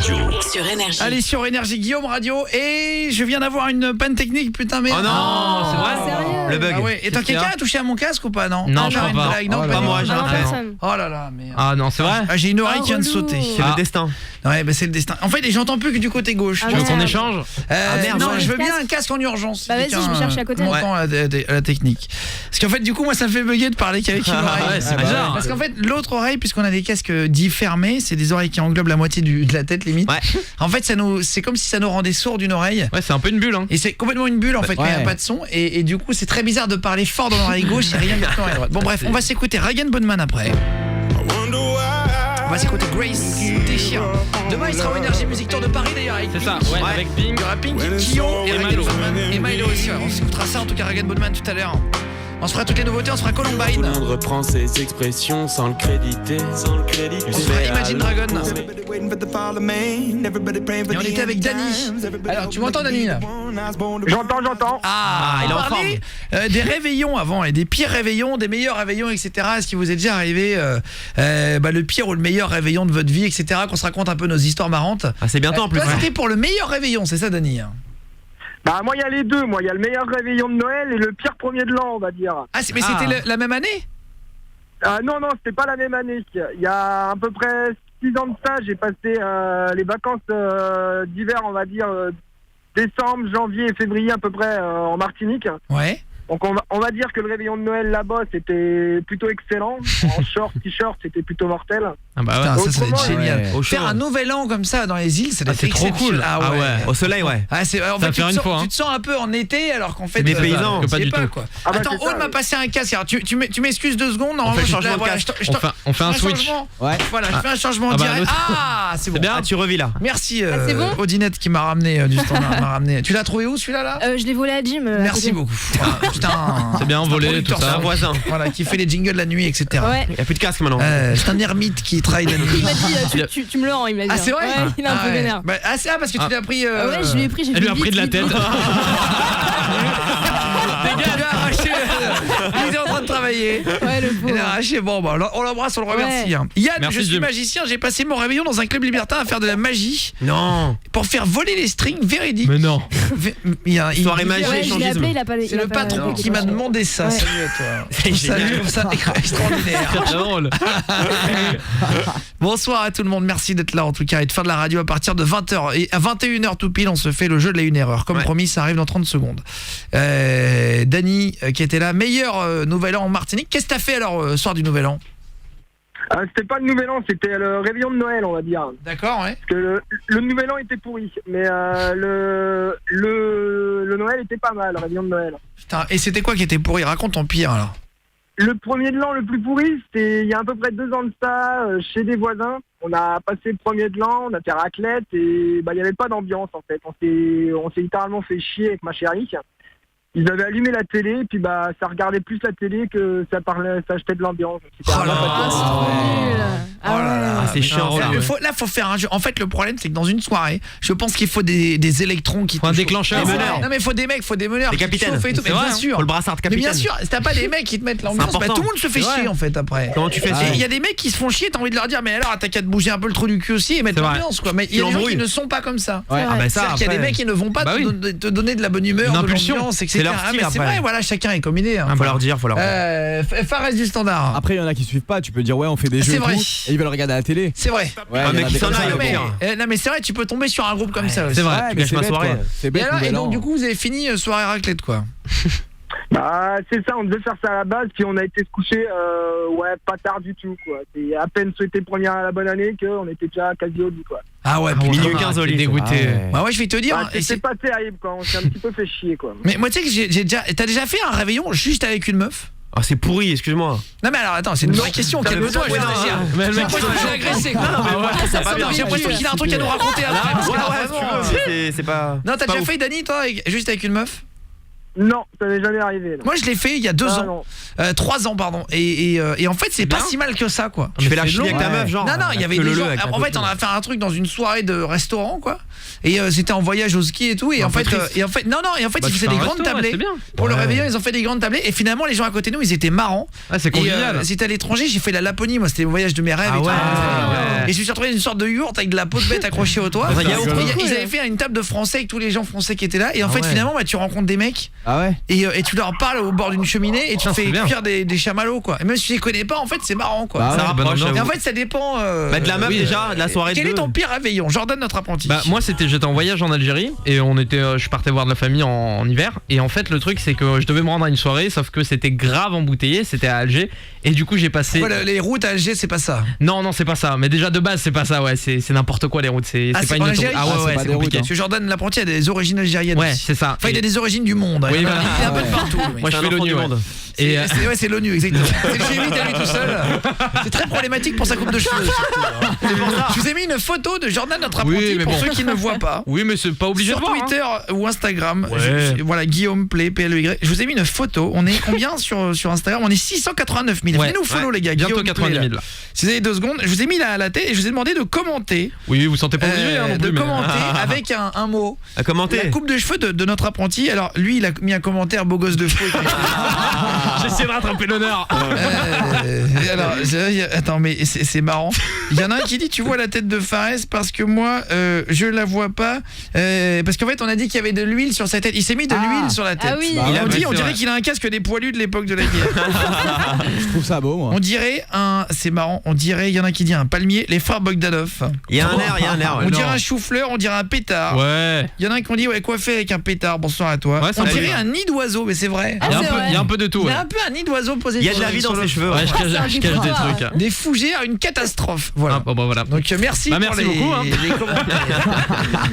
Radio. Sur Énergie. Allez, sur Énergie, Guillaume Radio. Et je viens d'avoir une panne technique, putain, mais... Oh non, c'est vrai. Sérieux ? Le bug. Ah ouais. Et quelqu'un a touché à mon casque ou pas, non? Non, je crois une pas. blague, non, Pas moi, j'ai Non, rien fait. personne. Oh là là, merde. Ah non, c'est vrai. Ah, j'ai une oreille qui vient de relou. sauter. C'est le destin. Ouais, bah c'est le destin. En fait, j'entends plus que du côté gauche. Ah Tu veux qu'on merde. échange? Merde, non, ouais. je veux bien un casque en urgence. Bah vas-y, je vais chercher à côté. Montant à la technique. Parce qu'en fait, du coup, moi, ça me fait bugger de parler qu'avec une oreille. Ouais, c'est bizarre. Parce qu'en fait, l'autre oreille, puisqu'on a des casques dits fermés, c'est des oreilles qui englobent la moitié de la tête limite. Ouais. En fait, c'est comme si ça nous rendait sourds d'une oreille. Ouais, c'est un peu une bulle, hein. Et c'est complètement une bulle en fait, quand il n'y a pas de son. Et du coup, c'est très bizarre de parler fort dans l'oreille gauche et rien dans l'oreille droite. Bon, bref, on va s'écouter Ragan Bonman après. On va s'écouter Grace Déchire. Demain, il sera au Énergie Music Tour de Paris d'ailleurs. C'est ça, ouais, avec Ping. Il y aura Pink, Kyo et Ragan Milo. Bonman. Et Milo aussi. Ouais. On s'écoutera ça en tout cas, Ragan Bonman tout à l'heure. On se fera toutes les nouveautés, on se fera Columbine. Tout le monde reprend ses expressions sans le créditer. On se fera Imagine Dragon. Et on était avec Dany. Alors, tu m'entends, Dany là? J'entends. Ah, il est en parlait des réveillons avant, et des pires réveillons, des meilleurs réveillons, etc. Est-ce qu'il vous est déjà arrivé le pire ou le meilleur réveillon de votre vie, etc. Qu'on se raconte un peu nos histoires marrantes. Ah, c'est bientôt en plus. Toi, c'était pour le meilleur réveillon, c'est ça, Dany? Bah moi il y a les deux, moi il y a le meilleur réveillon de Noël et le pire premier de l'an on va dire. Ah, mais c'était la même année? Non, c'était pas la même année. Il y a à peu près 6 ans de ça, j'ai passé les vacances d'hiver on va dire décembre, janvier et février à peu près en Martinique. Ouais. Donc on va dire que le réveillon de Noël là-bas c'était plutôt excellent. En short, t-shirt c'était plutôt mortel. Ah bah Putain, ouais. ça doit être Autrement, génial. Au chaud. Faire un nouvel an comme ça dans les îles, ça doit être c'est trop exceptionnel. cool. Ah ouais. Au soleil, ouais. Ah, c'est en Ça fait, faire une fois, hein. tu te sens un peu en été alors qu'en fait C'est des paysans. que Pas du tout. quoi. Ah bah, Attends, c'est ça, Aude m'a oui. passé un casque. Alors, tu m'excuses 2 secondes. On fait le changement de voilà, casque. je On fait un fais switch. changement. Ouais. Voilà, je fais un changement Ah bah, direct. l'autre. Ah, c'est bon. C'est bien. Ah, Tu revis là. Merci c'est bon Audinette qui m'a ramené du standard. m'a ramené. Tu l'as trouvé où celui-là là? Je l'ai volé à Jim. à Merci côté. beaucoup. Ah, putain. C'est bien volé, tout ça. Un voisin. Voilà, qui fait les jingles la nuit, etc. Ouais. Il n'y a plus de casque maintenant. C'est un ermite qui travaille la nuit. Il m'a dit tu me le rends, il m'a dit. Ah, c'est vrai? Ouais, il est un peu ouais. vénère. Bah, c'est parce que tu l'as pris. Ouais, je lui ai pris, j'ai Elle lui a fait pris de la vite, tête. vite. Il lui a arraché. Il était en train de travailler. Ouais, le Il pauvre. a arraché. Bon, bah, on l'embrasse, on le remercie. Ouais. Hein. Yann, Merci, je suis Jim. magicien. J'ai passé mon réveillon dans un club libertin à faire de la magie Non. pour faire voler les strings véridiques. Mais non. Soirée magie. Ouais, je l'ai appelé, il a pas. C'est le patron qui m'a demandé ça. Ouais. Salut à toi. C'est génial. Salut, je trouve ça extraordinaire. C'est très drôle. Bonsoir à tout le monde, merci d'être là en tout cas et de faire de la radio à partir de 20h. Et à 21h tout pile, on se fait le jeu de la une erreur. Comme promis, ça arrive dans 30 secondes. Dany qui était là, meilleur nouvel an en Martinique. Qu'est-ce que t'as fait alors soir du nouvel an? C'était pas le nouvel an, c'était le réveillon de Noël on va dire. D'accord, ouais. Parce que le nouvel an était pourri, mais le Noël était pas mal, le réveillon de Noël. Putain, et c'était quoi qui était pourri? Raconte ton pire alors. Le premier de l'an le plus pourri, c'était il y a à peu près 2 ans de ça, chez des voisins. On a passé le premier de l'an, on a fait raclette et il n'y avait pas d'ambiance en fait. On s'est littéralement fait chier avec ma chérie. Ils avaient allumé la télé et puis ça regardait plus la télé que ça achetait de l'ambiance. Oh là là. Ah, c'est trop nul. Oh là là. Ah, c'est chiant. Là, faut faire un jeu. En fait, le problème, c'est que dans une soirée, je pense qu'il faut des électrons qui Faut un te déclencheur. chauffent. Des meneurs. Non, mais il faut des mecs, faut des meneurs. Des qui te capitaines. chauffent et tout. C'est Mais vrai, bien hein. sûr. Faut le brassard de Mais capitaine. bien sûr, si t'as pas des mecs qui te mettent l'ambiance, C'est important. tout le monde se fait C'est chier vrai. en fait après. Comment tu fais ça? Et il y a des mecs qui se font chier, t'as envie de leur dire, mais alors t'as qu'à te bouger un peu le trou du cul aussi et mettre C'est vrai. l'ambiance quoi. Mais il y a des gens l'embrouilles. qui ne sont pas comme ça. Ouais. Ah bah ça, C'est-à-dire qu'il y a des après. mecs qui ne vont pas Bah oui. te donner de la bonne humeur, Une de impulsion. l'ambiance, etc. C'est leur style, Mais c'est après. vrai, voilà, chacun est comme il est. Faut leur dire, faut leur dire. Fares du standard. Après, il y en a qui suivent pas. Tu peux dire, ouais, on fait des jeux C'est et vrai. tout, et ils veulent regarder à la télé. C'est vrai. Ouais, Un il y en mec a qui des s'en comme ça, aille, mais au bon. pire. Non mais c'est vrai, tu peux tomber sur un groupe comme ça aussi. C'est vrai, Ouais, tu mais gâches c'est ma bête, soirée. quoi. C'est Et bête, alors, et nouvel donc an. du coup vous avez fini soirée raclette quoi. Bah c'est ça, on devait faire ça à la base, puis on a été se coucher pas tard du tout quoi. C'est à peine souhaité la bonne année qu'on était déjà quasi au lit quoi. Ah ouais, Minuit putain. 15 au lit. dégoûté. Ah ouais. Bah ouais, je vais te dire. Bah, et c'était pas terrible quoi, on s'est un petit peu fait chier quoi. Mais moi tu sais que t'as déjà fait un réveillon juste avec une meuf? Ah, c'est pourri, excuse-moi. Non mais alors attends, c'est une vraie question, calme-toi, je vais non, réagir. mais le mec, J'ai l'impression que je l'ai agressé quoi. ça va bien. J'ai l'impression qu'il a un truc à nous raconter après. parce que là, Ouais, si vraiment, tu veux, c'est pas. Non, t'as pas déjà ouf. fait Dany toi juste avec une meuf? Non, ça n'est jamais arrivé. Non. Moi je l'ai fait il y a 2 Ah, ans. non. 3 ans pardon. Et en fait c'est pas bien. si mal que ça quoi. Tu fais l'archi long, avec ta ouais. meuf, genre. Non, il y avait des gens. avec ta En fait, copine. on a fait un truc dans une soirée de restaurant, quoi. Et c'était en voyage au ski et tout. Et en fait, triste. ils faisaient des grandes tablées. C'est bien. Pour le Ouais. réveillon, ils ont fait des grandes tablées. Et finalement, les gens à côté de nous, ils étaient marrants. Ah, c'est Et convivial. c'était à l'étranger. J'ai fait la Laponie, moi. C'était le voyage de mes rêves. Ah et tout. ouais. Et je me suis retrouvé dans une sorte de yourte avec de la peau de bête accrochée au toit. Dans un Et yaourt. ils avaient fait une table de français avec tous les gens français qui étaient là. Et en Ah fait, ouais. finalement, tu rencontres des mecs. Ah ouais. Et tu leur parles au bord d'une cheminée. Et tu Putain, te fais c'est bien. cuire des chamallows, quoi. Et même si tu les connais pas, en fait, c'est marrant, quoi. Bah ouais. Ça rapproche. Et en j'avoue. fait, ça dépend. Bah, de la meuf oui, déjà, de la soirée Quel de est deux. ton pire réveillon, Jordan, notre apprenti? Bah moi j'étais en voyage en Algérie et je partais voir de la famille en hiver et en fait le truc c'est que je devais me rendre à une soirée sauf que c'était grave embouteillé, c'était à Alger et du coup j'ai passé Les routes à Alger, c'est pas ça. Non c'est pas ça mais déjà de base c'est pas ça ouais c'est n'importe quoi les routes c'est Ah, c'est pas pas une l'Algérie ah Ah, ouais c'est ouais pas c'est des routes, compliqué. Parce que Jordan, l'apprenti, a des origines algériennes. Ouais aussi. c'est ça. Enfin, il a des origines du monde. Oui, il voilà. est un peu de partout. oui. Moi je C'est fais un enfant l'ONU du ouais. monde. Et C'est l'ONU, exactement. C'est le G8 à lui tout seul. C'est très problématique pour sa coupe de cheveux. Je vous ai mis une photo de Jordan, notre apprenti, Oui, mais pour bon. ceux qui ne voient pas. oui mais c'est pas obligé Sur de voir hein. Twitter ou Instagram, Ouais. voilà, Guillaume Play, PLEY. Je vous ai mis une photo. On est combien sur Instagram? On est 689 000. Ouais. Venez nous follow, les gars. Bientôt Guillaume 90 Play, 000 là. là. Si vous avez 2 secondes, je vous ai mis la tête et je vous ai demandé de commenter. Oui vous sentez pas obligé hein, non de plus mais- commenter avec un mot. À commenter. La coupe de cheveux de notre apprenti. Alors lui, il a mis un commentaire beau gosse de fou. J'essaie de rattraper l'honneur. Attends, mais c'est marrant. Il y en a un qui dit, tu vois la tête de Fares parce que moi, je la vois pas. Parce qu'en fait, on a dit qu'il y avait de l'huile sur sa tête. Il s'est mis de l'huile sur la tête. Ah oui. Bah, Il a ouais, dit, ouais, on c'est dirait vrai. qu'il a un casque des poilus de l'époque de la guerre. Je trouve ça beau, moi. On dirait c'est marrant, on dirait, il y en a qui dit un palmier, les frères Bogdanov. Il y a un air, ouais. On dirait un chou-fleur, on dirait un pétard. Ouais. Il y en a qui ont dit, ouais, coiffé avec un pétard, bonsoir à toi. Ouais, ça on va dirait bien. un nid d'oiseau, mais c'est vrai. Ah, c'est vrai. Il y a un peu de tout Il y ouais. a un peu un nid d'oiseau posé Il y a sur de la le- vie sur dans le ses cheveux. Ouais, ouais. je cache des trucs. hein. Des fougères, une catastrophe. Voilà. Ah, bon, voilà. Donc merci, Bah, pour merci beaucoup, hein. les commentaires.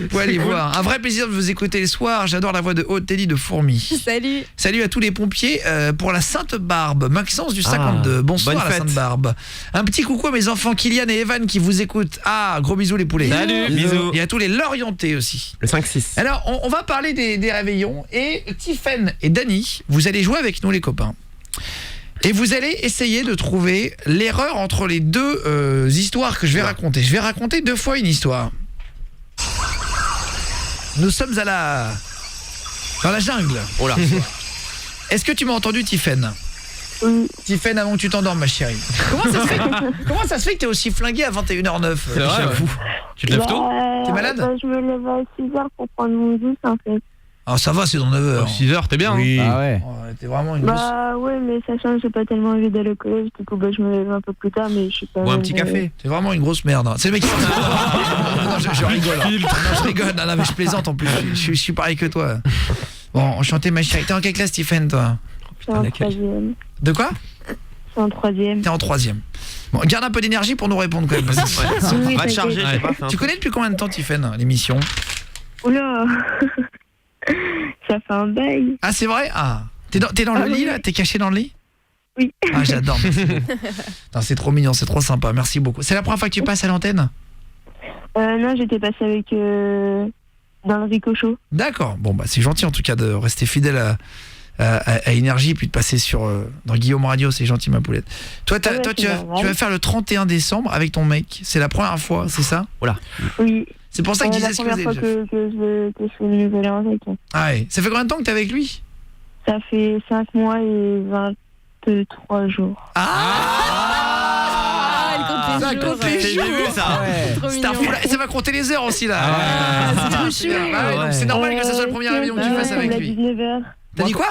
Vous pouvez aller voir. Un vrai plaisir de vous écouter le soir. J'adore la voix de Haute Teddy de Fourmi. Salut. Salut à tous les pompiers pour la Sainte-Barbe. Maxence du 52. Bonsoir bonne à la fête. Sainte-Barbe. Un petit coucou à mes enfants Kylian et Evan qui vous écoutent. Ah, gros bisous les poulets. Salut. Bisous. Et à tous les Lorientais aussi. Le 5-6. Alors, on va parler des réveillons. Et Tiffen et Dany, vous allez jouer avec nous les copains. Et vous allez essayer de trouver l'erreur entre les deux histoires que je vais raconter. Je vais raconter 2 fois une histoire. Nous sommes dans la jungle. Oh là. Est-ce que tu m'as entendu, Tiffen? Oui. Tiffen, avant que tu t'endormes, ma chérie. Comment ça se fait que t'es aussi flingué à 21h09? C'est vrai, ouais. Tu te lèves tôt T'es malade? Je me lève à 6h pour prendre mon bus en fait. Ah, ça va, c'est dans 9h. 6h t'es bien Oui. Ah ouais. T'es vraiment une grosse... Bah ouais, mais sachant que j'ai pas tellement envie d'aller au collège, du coup bah, je me lève un peu plus tard, mais je suis pas... Ou un petit café. T'es vraiment une grosse merde. Hein. C'est le mec qui... non, je rigole. Hein. Non, je rigole. Non, mais je plaisante en plus. Je suis pareil que toi. Bon, enchanté, ma chérie. T'es en quelle classe, Tiffen, toi? Je suis en 3e. De quoi? Je suis en 3e. T'es en 3e. Bon, garde un peu d'énergie pour nous répondre quand même. parce que- Oui, Va te t'inquiète. charger, je sais pas. fais un Tu truc. connais depuis combien de temps, Tiffen, l'émission? Oula. Ça fait un bail. Ah, c'est vrai? Ah. T'es dans le Ah, lit, oui. là? T'es caché dans le lit? Oui. Ah, j'adore. Merci beaucoup. Non, c'est trop mignon, c'est trop sympa. Merci beaucoup. C'est la première fois que tu passes à l'antenne? Non, j'étais passée avec... dans le Ricochot. D'accord. Bon, bah, c'est gentil en tout cas de rester fidèle à Énergie puis de passer dans Guillaume Radio, c'est gentil ma poulette. Toi, Ah ouais, tu c'est normal. vas faire le 31 décembre avec ton mec. C'est la première fois, c'est ça? Oui. C'est pour ça que je la disais ce que première vous fois avez que je fais le nouvel an avec. Ah ouais. Ça fait combien de temps que t'es avec lui? Ça fait 5 mois et 23 jours. Ah, elle compte les Ça jours. compte les C'est jours. début, ça. Ouais. Trop C'est un mignon. fou, là. Et ça va compter les heures aussi là. Ah, c'est trop C'est bien. chou. Bah ouais, donc c'est normal que ce soit le premier réveillon que tu fasses avec À lui. 19h. T'as dit quoi?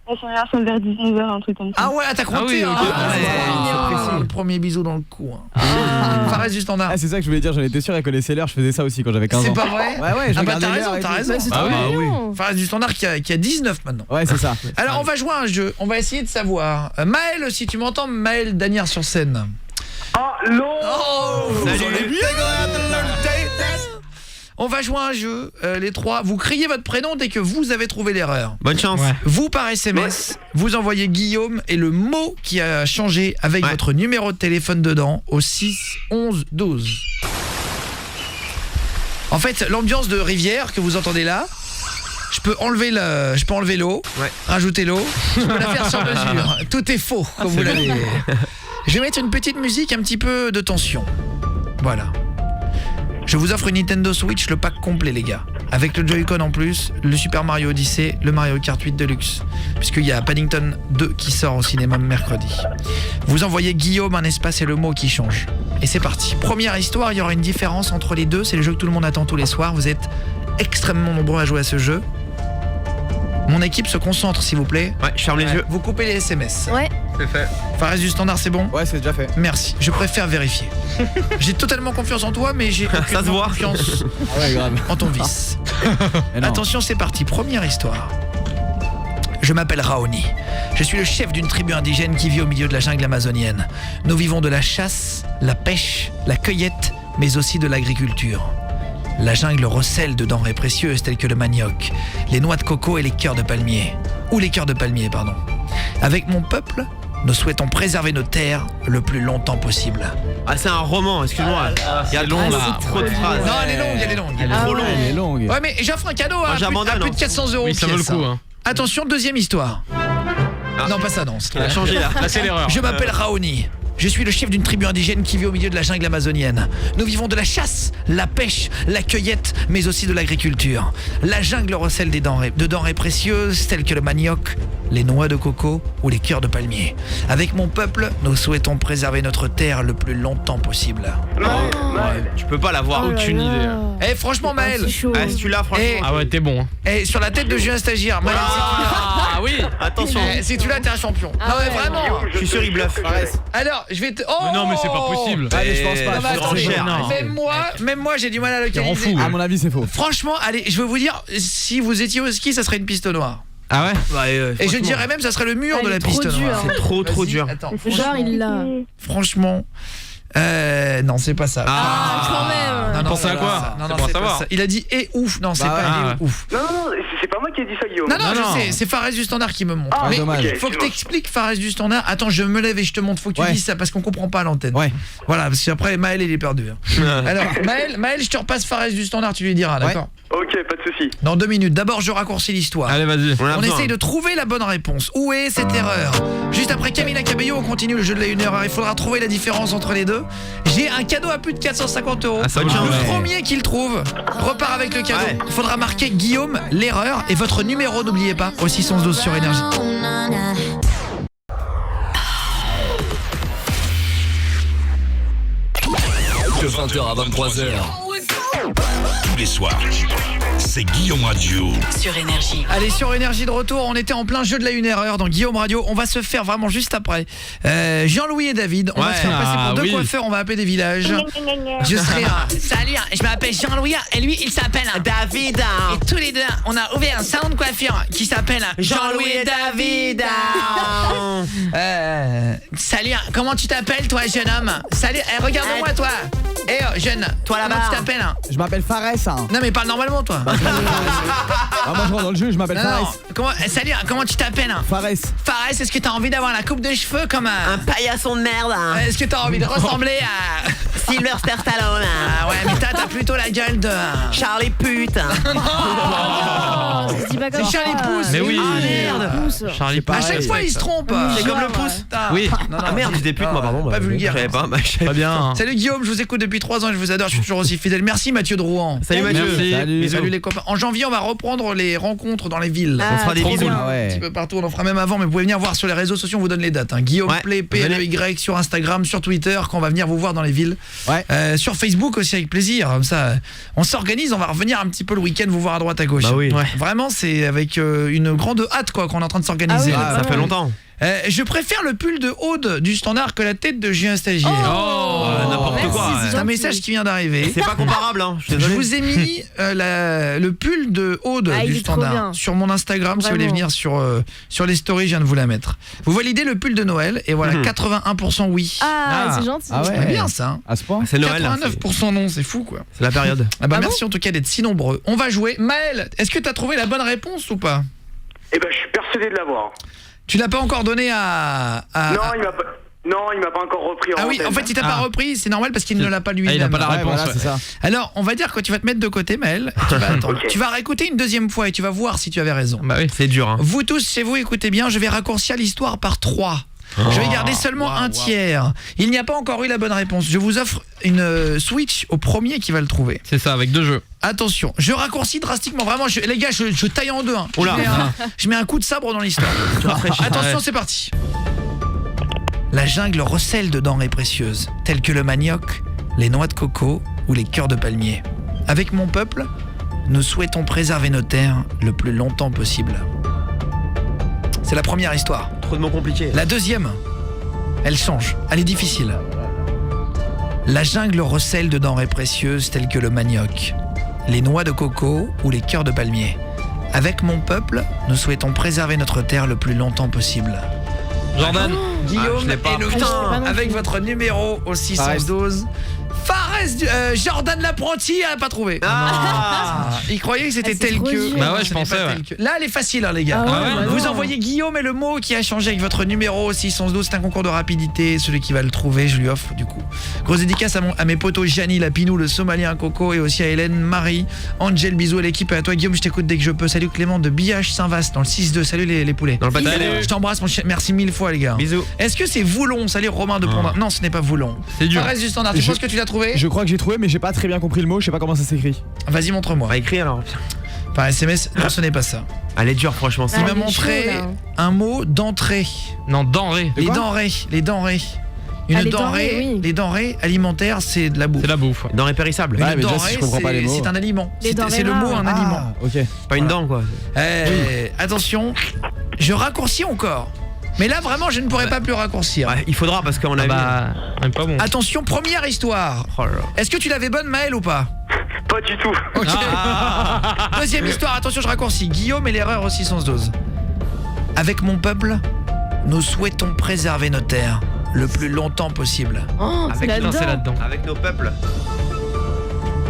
Ça ressemble vers 19h, un truc comme ça. Ah ouais, t'as compté. Ah oui, ok. Ah, Ouais. le premier bisou dans le cou. Hein. Ah. Ça reste du standard. Ah, c'est ça que je voulais dire, j'en étais sûr, elle connaissait l'heure, je faisais ça aussi quand j'avais 15 ans. C'est pas vrai? Ouais, ouais, je Ah bah regardais t'as l'heure raison, et t'as tout. raison. Bah, c'est Ah trop oui. mignon. Enfin, reste du standard qui a 19 maintenant. Ouais, c'est ça. Alors on va jouer à un jeu, on va essayer de savoir. Maël, si tu m'entends, Maël Danière sur scène. Allô. Oh, Salut. vous en êtes bien. On va jouer à un jeu, les trois. Vous criez votre prénom dès que vous avez trouvé l'erreur. Bonne chance. Ouais. Vous par SMS, vous envoyez Guillaume et le mot qui a changé avec Ouais. votre numéro de téléphone dedans au 6 11 12. En fait, l'ambiance de rivière que vous entendez là, je peux enlever l'eau, rajouter l'eau, je peux la faire sur mesure. Tout est faux, comme vous l'avez. Je vais mettre une petite musique, un petit peu de tension. Voilà. Je vous offre une Nintendo Switch, le pack complet, les gars. Avec le Joy-Con en plus, le Super Mario Odyssey, le Mario Kart 8 Deluxe. Puisqu'il y a Paddington 2 qui sort au cinéma mercredi. Vous envoyez Guillaume, un espace et le mot qui change. Et c'est parti. Première histoire, il y aura une différence entre les deux. C'est le jeu que tout le monde attend tous les soirs. Vous êtes extrêmement nombreux à jouer à ce jeu. Mon équipe se concentre, s'il vous plaît. Ouais, je ferme les yeux. Vous coupez les SMS. Ouais. C'est fait. Fares du standard, c'est bon? Ouais, c'est déjà fait. Merci, je préfère vérifier. J'ai totalement confiance en toi, mais j'ai Ça se voit. confiance Ah ouais, grave. en ton vice. Mais non. Attention, c'est parti, première histoire. Je m'appelle Raoni. Je suis le chef d'une tribu indigène qui vit au milieu de la jungle amazonienne. Nous vivons de la chasse, la pêche, la cueillette, mais aussi de l'agriculture. La jungle recèle de denrées précieuses telles que le manioc, les noix de coco et les cœurs de palmier. Ou les cœurs de palmier, pardon. Avec mon peuple, nous souhaitons préserver nos terres le plus longtemps possible. Ah, c'est un roman, excuse-moi. Il y a long, là. trop de phrases. Non, elle est longue, elle est longue. Elle est trop longue. longue. Elle est longue. Ouais, mais j'offre un cadeau à, j'abandonne, plus de 400 euros. Oui, ça vaut le pièce, coup. hein. Hein. Attention, deuxième histoire. Ah. Non, pas ça, non. Il a changé là. Là, c'est l'erreur. Je m'appelle Raoni. Je suis le chef d'une tribu indigène qui vit au milieu de la jungle amazonienne. Nous vivons de la chasse, la pêche, la cueillette, mais aussi de l'agriculture. La jungle recèle de denrées précieuses telles que le manioc, les noix de coco ou les cœurs de palmier. Avec mon peuple, nous souhaitons préserver notre terre le plus longtemps possible. Tu peux pas l'avoir. Oh là aucune là. idée. Eh, franchement, Ah, Maël. c'est chaud. Ah, si tu l'as, franchement. Eh, Ah ouais, t'es bon. Hein. eh, sur la tête de Julien Stagiaire, Maël, Ah oui. Attention. si tu l'as, t'es un champion. Ah non, mais ouais. vraiment. Je suis sûr, il bluffe. Alors, je vais te... Oh Mais non, mais c'est pas possible. Allez, je pense pas. Non, mais Je pense attendez, que c'est non. cher. même moi, j'ai du mal à T'en localiser. fous. À mon avis, c'est faux. Franchement, allez, je vais vous dire, si vous étiez au ski, ça serait une piste noire. Ah ouais. Et je dirais même, ça serait le mur Ah, de il la est trop piste dur. noire. C'est trop Vas-y, dur. Attends, Genre, il l'a. franchement, non, c'est pas ça. Ah, quand même. Non, non, Pensez c'est à pas quoi ça. Non, C'est non, pour c'est pas savoir. ça. Il a dit et ouf. Non, c'est Bah pas ouais. et ouf. Non, c'est pas moi qui ai dit ça, Guillaume. Non, non, Non, non. je sais, c'est Fares du Standard qui me montre. Ah, mais dommage. faut que t'expliques Fares du Standard. Attends, je me lève et je te montre. Faut que tu Ouais. dises ça parce qu'on comprend pas à l'antenne. Ouais. Voilà, parce qu'après Maël il est perdu. Hein. Alors, Maël, je te repasse Fares du Standard, tu lui diras, d'accord? Ok, pas de soucis. Dans 2 minutes. D'abord, je raccourcis l'histoire. Allez, vas-y. On essaye de trouver la bonne réponse. Où est cette erreur? Juste après Camila Cabello, on continue le jeu de la 1 heure. Il faudra trouver la différence entre les deux. J'ai un cadeau à plus de 450 euros. Ah, ça vaut le le coup. premier qui le trouve repart avec le cadeau. Ouais. Il faudra marquer Guillaume, l'erreur et votre numéro, n'oubliez pas, au 612 sur Énergie. De 20h à 23h. Tous les soirs. C'est Guillaume Radio. Sur Énergie. Allez, sur Énergie de retour, on était en plein jeu de la 1 heure dans Guillaume Radio. On va se faire vraiment juste après Jean-Louis et David. On va se faire passer pour deux coiffeurs. On va appeler des villages. Je serai salut, je m'appelle Jean-Louis et lui il s'appelle David. Et tous les deux, on a ouvert un salon de coiffure qui s'appelle Jean-Louis et David. Salut, comment tu t'appelles toi jeune homme? Salut, regarde-moi toi. Jeune, toi là-bas, tu t'appelles? Je m'appelle Fares. Hein. Non mais parle normalement toi. Ah, moi je rentre dans le jeu, je m'appelle Non, Fares. salut, comment tu t'appelles? Fares. Fares, est-ce que t'as envie d'avoir la coupe de cheveux comme Un paillasson de merde. Est-ce que t'as envie de ressembler à Sylvester Stallone. Ah ouais, mais t'as plutôt la gueule de Charlie pute. Oh, je dis pas comme C'est ça. Charlie Pouce. Mais oui. Ah, merde. Charlie À chaque fois il se trompe. C'est comme le Ouais. pouce. Putain. Oui. Non, Ah merde, je dis pute moi, pardon. Pas vulgaire. Je savais pas. Pas bien. Hein. Salut Guillaume, je vous écoute depuis 3 ans et je vous adore, je suis toujours aussi fidèle. Merci Mathieu de Rouen. Salut Mathieu. Merci. Salut. Salut les copains. En janvier, on va reprendre les rencontres dans les villes. On fera des trop bisous. bien. Ah Un petit ouais. peu partout, on en fera même avant, mais vous pouvez venir voir sur les réseaux sociaux, on vous donne les dates. Hein. Guillaume Ouais, Play, PLEY sur Instagram, sur Twitter, quand on va venir vous voir dans les villes. Ouais. Sur Facebook aussi avec plaisir. Comme ça, on s'organise, on va revenir un petit peu le week-end vous voir à droite à gauche. Bah oui. Ouais. Vraiment, c'est avec une grande hâte quoi qu'on est en train de s'organiser. Ah oui, là. Ça fait longtemps. Je préfère le pull de Aude du Standard que la tête de Julien Stagiaire. Oh, n'importe merci, quoi, c'est C'est un gentil. message qui vient d'arriver. C'est pas comparable, hein. Je suis Je désolé. vous ai mis le pull de Aude Ah, il du est trop Standard bien. sur mon Instagram. Si vous voulez Vraiment. venir sur les stories, je viens de vous la mettre. Vous validez le pull de Noël et voilà, 81% oui. Ah, c'est gentil. Ah ouais. C'est bien ça. Hein. À ce point. C'est Noël. là, 89% non, c'est fou quoi. C'est la période. Ah bah Ah merci en tout cas d'être si nombreux. On va jouer. Maël, est-ce que tu as trouvé la bonne réponse ou pas? Eh ben, je suis persuadé de l'avoir. Tu l'as pas encore donné à Non, il m'a pas. Non, il m'a pas encore repris. Ah oui, en fait, il t'a pas repris, c'est normal parce qu'il ne l'a pas lui-même. il a pas la réponse. voilà, c'est ça. Alors, on va dire que tu vas te mettre de côté, Maël. Tu vas attendre. Ok. Tu vas réécouter une deuxième fois et tu vas voir si tu avais raison. Bah oui, c'est dur. Hein. Vous tous, chez vous, écoutez bien, je vais raccourcir l'histoire par 3. Je vais garder seulement un tiers. Il n'y a pas encore eu la bonne réponse. Je vous offre une Switch au premier qui va le trouver. C'est ça, avec 2 jeux. Attention, je raccourcis drastiquement. Vraiment, les gars, je taille en deux. Hein. Oula. Je mets un coup de sabre dans l'histoire. Attention, c'est parti. La jungle recèle de denrées précieuses, telles que le manioc, les noix de coco ou les cœurs de palmier. Avec mon peuple, nous souhaitons préserver nos terres le plus longtemps possible. C'est la première histoire. Trop de mots compliqués. La deuxième, elle change, elle est difficile. La jungle recèle de denrées précieuses telles que le manioc, les noix de coco ou les cœurs de palmier. Avec mon peuple, nous souhaitons préserver notre terre le plus longtemps possible. Jordan. Guillaume je l'ai pas. et le Ah, je l'ai pas temps non avec plus. votre numéro au 612. Fares, Jordan l'apprenti a pas trouvé. Il croyait que c'était Ah, c'est tel trop que. dur. Bah ouais, Ce je n'est pensais, pas ouais. tel que. Là, elle est facile, hein, les gars. Ah ouais, bah Vous non. envoyez Guillaume et le mot qui a changé avec votre numéro au 612. C'est un concours de rapidité. Celui qui va le trouver, je lui offre du coup. Grosse dédicace à mes potos Gianni, Lapinou, le Somalien Coco et aussi à Hélène, Marie, Angel, bisous à l'équipe et à toi Guillaume, je t'écoute dès que je peux. Salut Clément de Biache Saint-Vaast dans le 6-2. Salut les poulets. Dans le bâtiment. Je t'embrasse mon chien. Merci 1000 fois les gars. Bisous. Est-ce que c'est Voulon? Salut Romain de Pondin. Non, ce n'est pas Voulon. C'est dur. Ça reste du standard. Tu penses que tu l'as trouvé? Je crois que j'ai trouvé, mais j'ai pas très bien compris le mot. Je sais pas comment ça s'écrit. Vas-y, montre-moi. On va écrire alors. Par SMS, non, ce n'est pas ça. Elle est dure, franchement. Ah, Il m'a il est montré chaud, là. un mot d'entrée. Non, denrée. Les quoi denrées, les denrées. Une Ah, les denrée, denrées, oui. les denrées alimentaires, c'est de la bouffe. C'est la bouffe. Denrée périssable. Une Ouais, mais déjà, si denrée, je comprends pas les mots. c'est un aliment. Les denrées C'est le mot, rares. un aliment. Ah, ok. Pas une dent, quoi. Attention, je raccourcis encore. Mais là, vraiment, je ne pourrais pas plus raccourcir. Ouais, il faudra parce qu'on a Ah bah, même pas bon. Attention, première histoire. Oh là là. Est-ce que tu l'avais bonne, Maël, ou pas? Pas du tout. Ok. Ah. Deuxième histoire, attention, je raccourcis. Guillaume et l'erreur au 612. Avec mon peuple, nous souhaitons préserver nos terres le plus longtemps possible. Oh, c'est Avec là-dedans. c'est là-dedans. Avec nos peuples.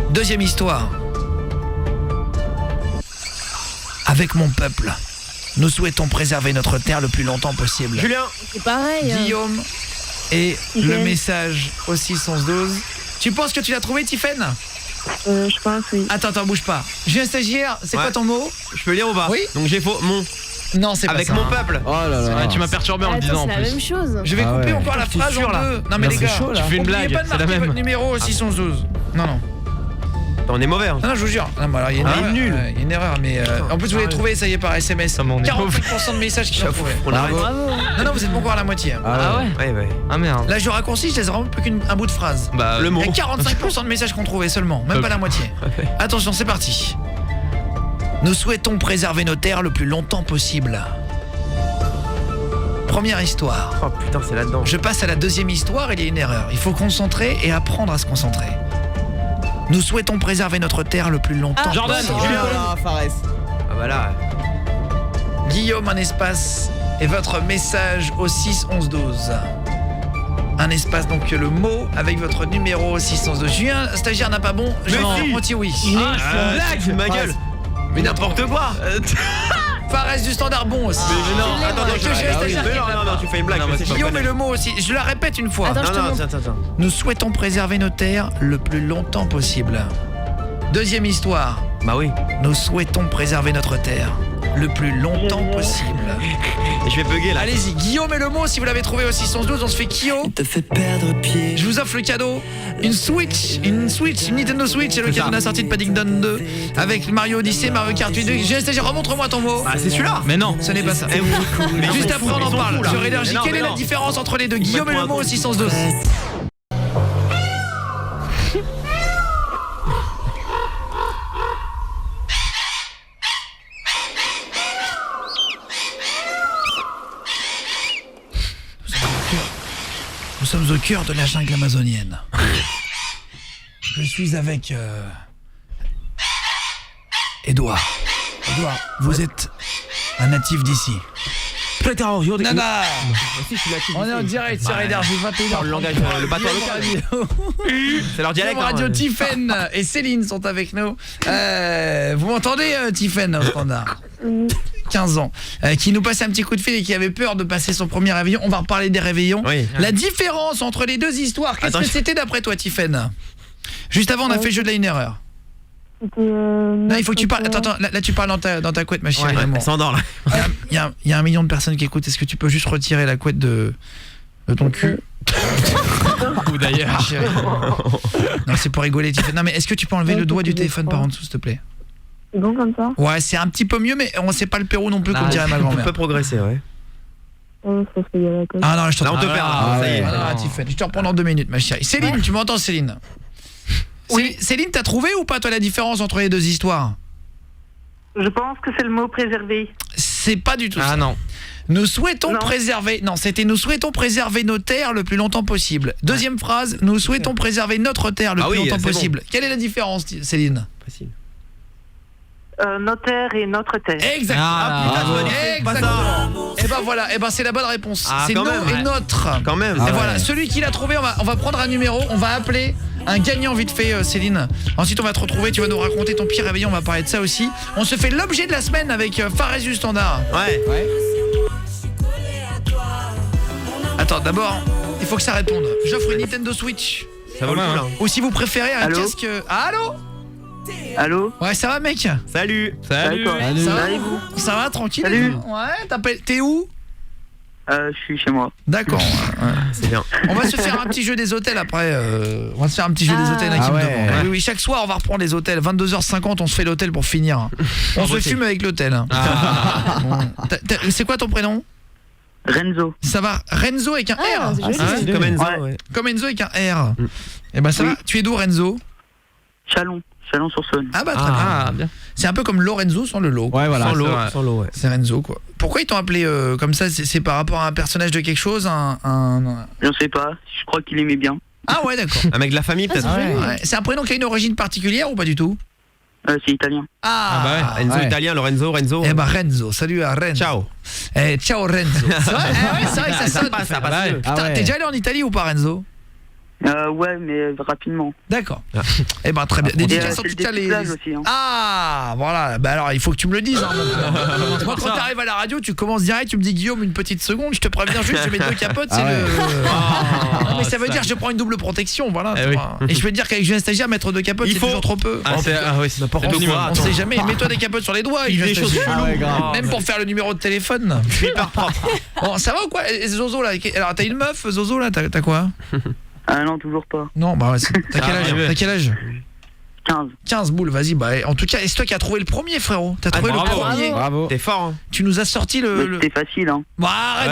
Deuxième histoire. Avec mon peuple, nous souhaitons préserver notre terre le plus longtemps possible. Julien. C'est pareil. hein. Guillaume et le Tiffen. message au 612. Tu penses que tu l'as trouvé, Tiffen? Je pense, oui. Attends, bouge pas. Julien Stagiaire, c'est quoi Ouais. ton mot? Je peux lire ou pas? Oui. Donc j'ai faux. Mon. Non, c'est pas Avec ça. mon peuple. Oh là là. Ouais, tu m'as perturbé en le Attends, disant en c'est la plus. même chose. Je vais Ah couper ouais. encore la T'es phrase sûr, en là? deux. Non mais Non, les c'est gars, chaud, là. Tu fais une oubliez blague, pas de c'est la marquer même. votre numéro au 612. Non. On est mauvais. Hein. Non, je vous jure. Non, mais alors, il y a une Ah, erreur. nul. Il y a une erreur, mais en plus vous l'avez trouvé, ça y est, par SMS. Ah, mais on est 45% de messages qui l'ont trouvé. On arrête. Bravo. Non, vous êtes pas encore à la moitié. Ah ouais. Ouais, ouais. Ah merde. Là, je raccourcis, je laisse vraiment plus qu'un bout de phrase. Bah, Le mot. Il y a 45% de messages qu'on trouvait seulement, même pas la moitié. Ouais. Attention, c'est parti. Nous souhaitons préserver nos terres le plus longtemps possible. Première histoire. Oh putain, c'est là-dedans. Je passe à la deuxième histoire, il y a une erreur. Il faut concentrer et apprendre à se concentrer. Nous souhaitons préserver notre terre le plus longtemps Jordan. possible. Oh là là, Fares. Ah bah là. Guillaume, un espace et votre message au 61112. Un espace, donc le mot avec votre numéro au 61112. Julien, stagiaire n'a pas bon. Mais Jean, si. Montier, oui. Blague, ma gueule. Mais n'importe quoi. Fares du standard bon aussi. Mais non, l'ai, attends, moi. je Que j'ai Ah oui, stagiaire qui non, l'a non, pas. non, tu fais une blague. Non, mais mais c'est pas Guillaume vrai. et le mot aussi. Je la répète une fois. Attends, je te Non, non, montre. attends. Nous souhaitons préserver nos terres le plus longtemps possible. Deuxième histoire. Bah oui. Nous souhaitons préserver notre terre le plus longtemps possible. Et je vais bugger là. Allez-y, Guillaume et le mot, si vous l'avez trouvé au 612, on se fait Kyo. te fait perdre pied. Je vous offre le cadeau, une Nintendo Switch, c'est l'occasion de la sortie de Paddington 2 avec Mario Odyssey, Mario Kart 8. J'ai remontre-moi ton mot. Ah, c'est celui-là. Mais non. Ce n'est pas ça. Eh, mais Juste ils sont après fous, on ils en sont parle fous, là. sur Énergie. Mais non, Quelle mais est la non. différence entre les deux, Guillaume et le mot au 612? Nous sommes au cœur de la jungle amazonienne. Je suis avec Edouard. Edouard, vous êtes un natif d'ici. Nana, on est en direct sur Énergie 21h. Le langage, le patois local. C'est leur dialecte. Radio hein. Tiffen et Céline sont avec nous. Vous m'entendez, Tiffen, au standard? 15 ans, qui nous passait un petit coup de fil et qui avait peur de passer son premier réveillon. On va reparler des réveillons. Oui. La différence entre les deux histoires, qu'est-ce que c'était d'après toi, Tiffaine? Juste avant, on a fait le jeu de la une erreur. Non, il faut que tu parles. Attends, là tu parles dans ta couette, ma chérie. Elle s'endort là. Il y a 1 million de personnes qui écoutent. Est-ce que tu peux juste retirer la couette de ton cul? Ou d'ailleurs, chérie. Non, c'est pour rigoler. Non, mais est-ce que tu peux enlever le doigt du téléphone par en dessous, s'il te plaît? C'est bon comme ça? Ouais, c'est un petit peu mieux, mais on sait pas le Pérou non plus, comme dirait ma grand-mère. On peut progresser, ouais. Parce qu'il y a la cause. Ah non, je Là, on te perd. Ça y est. Tiffany, je te reprends dans 2 minutes, ma chérie. Céline, tu m'entends, Céline? Oui. Céline, t'as trouvé ou pas, toi, la différence entre les deux histoires? Je pense que c'est le mot préservé. C'est pas du tout ça. Ah non. Nous souhaitons préserver... Non, c'était nous souhaitons préserver nos terres le plus longtemps possible. Deuxième phrase, nous souhaitons préserver notre terre le plus longtemps possible. Quelle est la différence, Céline? Facile. Nos terres et notre terre. Exactement. Et ben voilà, et ben c'est la bonne réponse. C'est nos et notre. Quand même. Et voilà, celui qui l'a trouvé, on va prendre un numéro, on va appeler un gagnant vite fait, Céline. Ensuite on va te retrouver, tu vas nous raconter ton pire réveillon, on va parler de ça aussi. On se fait l'objet de la semaine avec Fares du Standard. Ouais. Attends, d'abord, il faut que ça réponde. J'offre une Nintendo Switch. Ça vaut le coup là. Ou si vous préférez un casque. Allô? Allô? Ouais, ça va, mec? Salut. Salut. Ça va, tranquille? Salut. Ouais, t'es où? Je suis chez moi. D'accord. C'est bien. On va se faire un petit jeu des hôtels après. On va se faire un petit jeu des hôtels qui me demande. Oui, chaque soir on va reprendre les hôtels. 22h50, on se fait l'hôtel pour finir. On se fume avec l'hôtel. C'est quoi ton prénom? Renzo. Ça va, Renzo avec un R. Comme Enzo, ouais. Comme Enzo avec un R. Et ben ça va. Tu es d'où, Renzo? Chalon-sur-Saône. Ah bah très bien. Bien. C'est un peu comme Lorenzo sans le lot. Ouais, voilà. Sans l'eau, ouais. C'est Renzo, quoi. Pourquoi ils t'ont appelé comme ça? C'est par rapport à un personnage de quelque chose, Je sais pas, je crois qu'il aimait bien. Ah ouais, d'accord. Un mec de la famille peut-être. Ouais. C'est un prénom qui a une origine particulière ou pas du tout? C'est italien. Ah, Enzo italien, Renzo. Eh ben Renzo, salut à Renzo. Ciao. Ciao Renzo. C'est vrai, c'est vrai que ça sonne. Ça passe. Putain, t'es déjà allé en Italie ou pas, Renzo? Ouais, mais rapidement. D'accord. Eh ben très bien. Dédicace en tout cas les... aussi, hein. Ah, voilà. Bah alors il faut que tu me le dises. Moi quand t'arrives à la radio, tu commences direct, tu me dis Guillaume une petite seconde, je te préviens juste, je mets 2 capotes, c'est le... Non, mais ça veut dire que je prends une double protection, voilà. Et je peux te dire qu'avec Julien Stagiaire, mettre 2 capotes, c'est toujours trop peu. Ah oui, c'est n'importe quoi. On sait jamais, mets-toi des capotes sur les doigts. Il est chaud. Même pour faire le numéro de téléphone. Je suis hyper propre. Bon, ça va ou quoi? Zozo là, alors t'as une meuf, Zozo là, t'as quoi? Ah non, toujours pas. Non, bah ouais, t'as quel âge? 15 boules, vas-y. Bah en tout cas, c'est toi qui as trouvé le premier, frérot. T'as trouvé le premier. Bravo. T'es fort, hein. Tu nous as sorti le... C'était facile, hein. Bah arrête.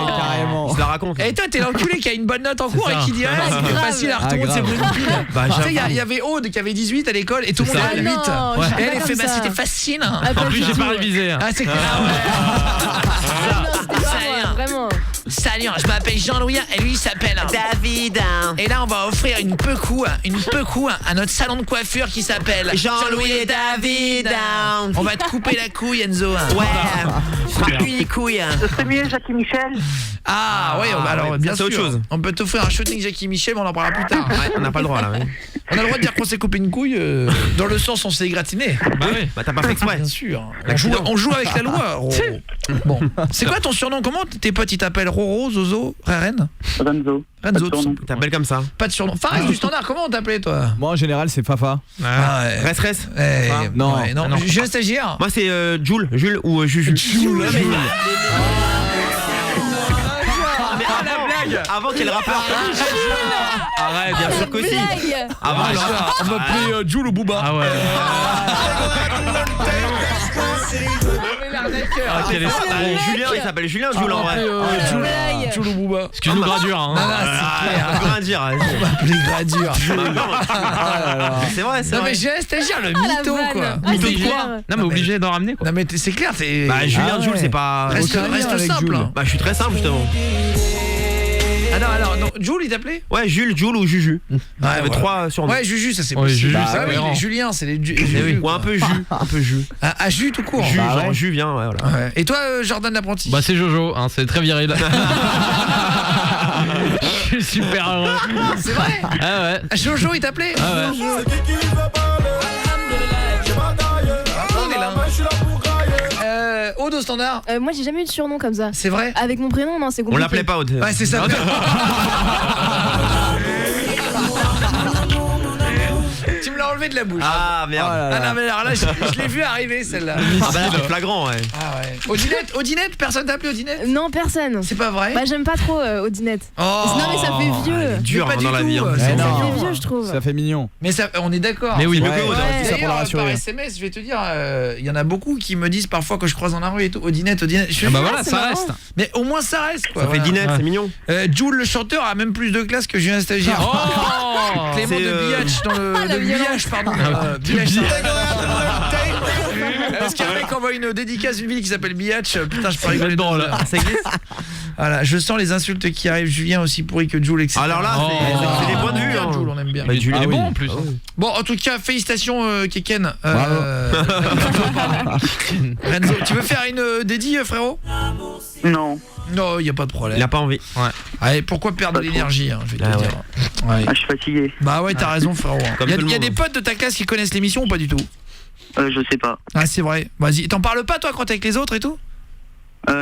Carrément. Il se la raconte. Et toi, t'es l'enculé qui a une bonne note en cours et qui dit c'est facile à retourner de ses bruits. Bah, Tu sais, il y avait Aude qui avait 18 à l'école et tout le monde avait 8. Et elle fait bah c'était facile. En plus, j'ai pas révisé. Ah c'est clair. Vraiment. Salut, je m'appelle Jean-Louis et lui il s'appelle David. Et là on va offrir une pecou à notre salon de coiffure qui s'appelle Jean-Louis et David. On va te couper la couille, Enzo. Ouais. Une couille. Ce serait mieux Jackie Michel. Ah ouais, alors bien c'est sûr. autre chose. On peut t'offrir un shooting Jackie Michel, mais on en parlera plus tard. Ouais, on n'a pas le droit là. Ouais. On a le droit de dire qu'on s'est coupé une couille dans le sens on s'est égratigné. Bah oui. Bah t'as pas fait exprès. Bien sûr. On joue avec la loi. Roro. Bon, c'est quoi ton surnom? Comment tes potes ils t'appellent? Roro, Zozo, Reren? Renzo. Renzo, Pas de surnom. T'appelles comme ça. pas de surnom. Fares du Standard, comment on t'appelait toi? Moi en général c'est Fafa. Ah, ouais. Reste. Non. Ouais, non. J'ai un stagiaire. Moi c'est Jules ou Juju. Avant qu'il rappeur. Arrête, bien sûr que si. Avant On m'appelait Jules ou Booba. Ah ouais. Julien, il s'appelle Julien Jules en vrai. Jules ou Booba. Excuse-nous Gradure. Non, c'est Faut rien dire. On m'appelait Gradure. C'est vrai, c'est Non mais vrai. j'ai un stagiaire, le mytho quoi. Mytho de c'est quoi? clair. Non mais obligé d'en ramener quoi. Non mais c'est clair, c'est... Bah Julien Jules c'est pas. Reste simple. Bah je suis très simple justement. Alors, Jules il t'appelait? Ouais, Jules ou Juju. Il y avait voilà. 3 surnoms. Ouais, Juju, ça c'est Ouais, possible. Juju, Bah c'est oui, cohérent. les Julien, c'est les Eh Juju. oui. Ou un peu jus. Ah, Jus tout court. Jus, Bah genre ouais. jus vient, ouais, voilà. Ouais. Et toi, Jordan l'apprenti? Bah c'est Jojo, hein, c'est très viril. Je suis super heureux. C'est vrai? Ah ouais. Jojo il t'appelait? Ah ouais. On est là. au standard? Moi j'ai jamais eu de surnom comme ça. C'est vrai? Avec mon prénom, non, c'est compliqué. On l'appelait pas Aude. Ouais, c'est ça. Tu me l'as enlevé de la bouche. Ah merde. Ah non mais alors là je l'ai vu arriver celle-là. Ah bah là c'est flagrant ouais. Ah ouais. Odinette, personne t'a appelé Odinette? Non, personne. C'est pas vrai? Bah j'aime pas trop Odinette. Oh, non mais ça fait vieux. Dur pas dans du la tout, vie. ça Ça fait fait vieux, je trouve. Ça fait mignon. Mais ça, on est d'accord. Mais oui, mieux Ouais, que Aude. je dis ça pour la D'ailleurs, rassurer. par SMS, je vais te dire, il y en a beaucoup qui me disent parfois que je croise dans la rue et tout, Odinette. Je Ah bah fais, voilà, c'est ça marrant. reste. mais au moins ça reste quoi. Ça fait voilà. dinette, c'est mignon. Jules le chanteur a même plus de classe que Julien Stagiaire. Oh Clément C'est, de Biatch dans le la de violence. Biatch, pardon. Biatch. Est-ce qu'un mec envoie une dédicace d'une ville qui s'appelle Biatch? Putain, je peux rigoler drôle. Ça existe? Voilà, je sens les insultes qui arrivent. Julien aussi pourri que Jules, etc. Alors là, c'est des points de vue. hein. Jules, on aime bien. Bah, Jules Ah il est oui. bon en plus. Bon, en tout cas, félicitations Keken. Bravo. Renzo, tu veux faire une dédie frérot? Non. Non, il y a pas de Il problème. a pas envie. Allez, pourquoi perdre de Pas trop. l'énergie hein, je vais te Ah dire. Ouais. Ah, je suis fatigué. Bah ouais, t'as raison frérot. Comme Il y a tout le monde. des potes de ta classe qui connaissent l'émission ou pas du tout? Je sais pas. Ah, c'est vrai. Vas-y, t'en parles pas toi quand t'es avec les autres et tout?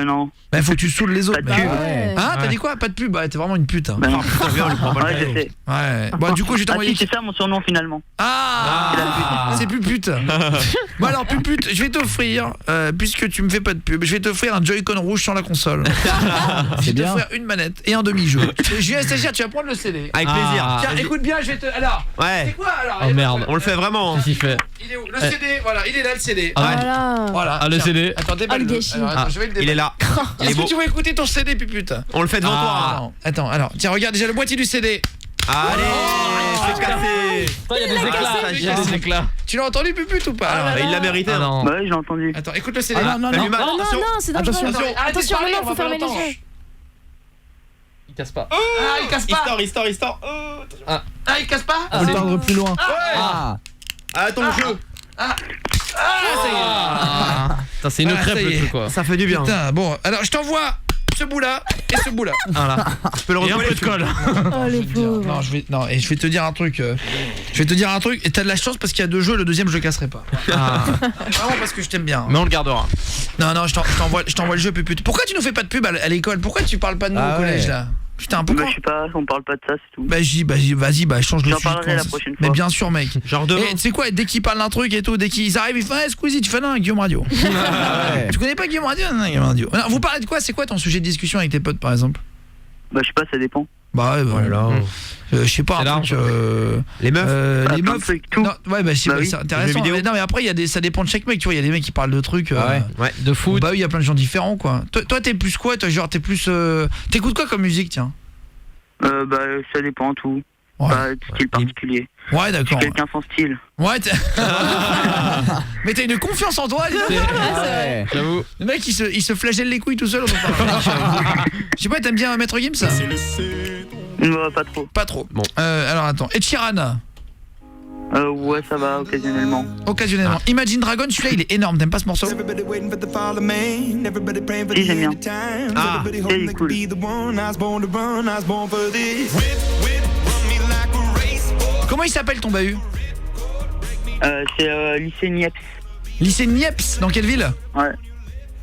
Non. Bah faut que tu saoules les autres. Pas de mec. pub. Ouais. Hein, t'as Ouais. dit quoi? Pas de pub, bah t'es vraiment une pute. Hein. Ben non. Putain, viens, on lui prend pas le Ouais, je cadeau. sais. Ouais. Bon, du coup, je vais Ah t'envoyer. si, c'est ça mon surnom finalement. Ah, c'est plus pute. Bon alors pute, je vais t'offrir, puisque tu me fais pas de pub, je vais t'offrir un Joy-Con rouge sans la console. Je vais bien. t'offrir une manette et un demi-jeu. Julien Stagiaire, tu vas prendre le CD. Avec Ah. plaisir. Tiens, écoute bien, je vais te. Alors, c'est Ouais. quoi alors? Oh merde. On le fait vraiment. hein. Qu'est-ce qu'il fait? Il est où? Le CD, voilà, il est là le CD. Voilà. Voilà. Ah, le tiens. CD. Attends, déballe. Ah, le gâchis. Alors, attends, je vais le déballer. Il est là. Il est Est-ce que beau. tu veux écouter ton CD, pupute? On le fait devant Ah, toi. attends, alors, tiens, regarde déjà le boîtier du CD. Allez, c'est cassé. Il y a des éclats. Il y a des éclats. Tu l'as entendu, pupute, ou pas? Alors, Il l'a mérité. Ah hein. non. Bah oui, j'ai entendu. attends, écoute le CD. Ah non, non, Fais-lui non. mal. Oh non, Attention. non, c'est dangereux. Attention, arrêtez de Attention, parler, maintenant, on faut va fermer les pas longtemps. yeux. Il casse pas. Ah, il casse pas. Il store. Ah, il casse pas. Faut le tendre plus loin. Ouais. Ah. Ah, ton jeu. Ah, ça y est. Ah. Putain, c'est une Voilà, crêpe ça y le est. truc quoi. Ça fait du bien. Putain, bon, alors je t'envoie ce bout-là et ce bout-là. Voilà. Je peux le Et un recoller. peu de colle. Oh les pauvres. Non, et je vais te dire un truc. Je vais te dire un truc. Et t'as de la chance parce qu'il y a 2 jeux. Le deuxième, je le casserai pas. Ah. Vraiment parce que je t'aime bien. Mais on le gardera. Non, je t'envoie le jeu, pupute. Pourquoi tu nous fais pas de pub à l'école? Pourquoi tu parles pas de nous Ah au collège ouais. là? Putain, Bah pourquoi? je sais pas, on parle pas de ça, c'est tout. Bah vas-y, change le J'en sujet. parlerai la prochaine Mais fois. bien sûr, mec. Genre demain. Et tu sais quoi, dès qu'ils parlent d'un truc et tout, dès qu'ils arrivent, ils font Squeezie, tu fais non, Guillaume Radio. Ouais. Tu connais pas Guillaume Radio? Non, Guillaume Radio. Alors, vous parlez de quoi? C'est quoi ton sujet de discussion avec tes potes par exemple? Bah je sais pas, ça dépend. Bah ouais, bah, je sais pas, C'est un truc, large. Les meufs. Bah, les plein de meufs. trucs, tout. Non, ouais, bah, je sais Bah pas, oui. c'est Jeux intéressant. vidéo. Mais non, mais après, ça dépend de chaque mec, tu vois. Il y a des mecs qui parlent de trucs. Ah ouais. Ouais. De foot. Bah oui, il y a plein de gens différents, quoi. Toi, t'es plus quoi? Toi, genre, t'es plus. T'écoutes quoi comme musique, tiens? Bah ça dépend, tout. Ouais. Pas de style particulier. Ouais, d'accord. Quelqu'un sans style. Ouais, mais t'as une confiance en toi, dis donc. Ouais. J'avoue. Le mec, il se flagelle les couilles tout seul. Je sais pas, t'aimes bien Maître Gims, ça? Pas trop. Pas trop. Bon. Alors attends, Ed Sheeran, Ouais, ça va, occasionnellement. occasionnellement. Imagine Dragon, celui-là, il est énorme. T'aimes pas ce morceau? Si, j'aime bien. Ah. Il est cool. Comment il s'appelle ton bahut? C'est lycée Niepce. Lycée Niepce, dans quelle ville? Ouais.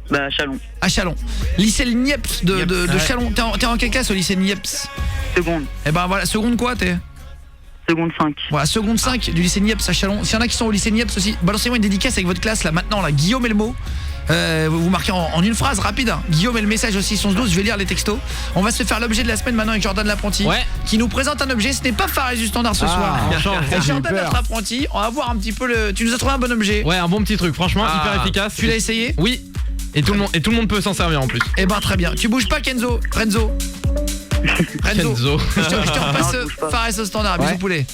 Bah Chalon. À Chalon. Lycée Niepce de Ouais. Chalon. T'es en quelle classe au lycée Niepce? Seconde. Eh ben voilà, seconde quoi t'es? Seconde 5. Voilà, seconde 5 du lycée Niepce à Chalon. S'il y en a qui sont au lycée Niepce aussi, balancez-moi une dédicace avec votre classe là maintenant là, Guillaume Elmo. Vous marquez en une phrase rapide hein. Guillaume et le message aussi 11-12, je vais lire les textos. On va se faire l'objet de la semaine maintenant avec Jordan l'apprenti, Ouais. qui nous présente un objet. Ce n'est pas Fares du standard ce Ah, soir. C'est j'ai Jordan peur. notre apprenti. On va voir un petit peu le. Tu nous as trouvé un bon objet. Ouais, un bon petit truc. Franchement, Ah. hyper efficace. Tu l'as essayé? Oui. Et tout le monde peut s'en servir en plus. Eh ben très bien. Tu bouges pas Renzo. Kenzo. Je te repasse Non, je bouge pas. Fares au standard. Bisous Ouais. poulet.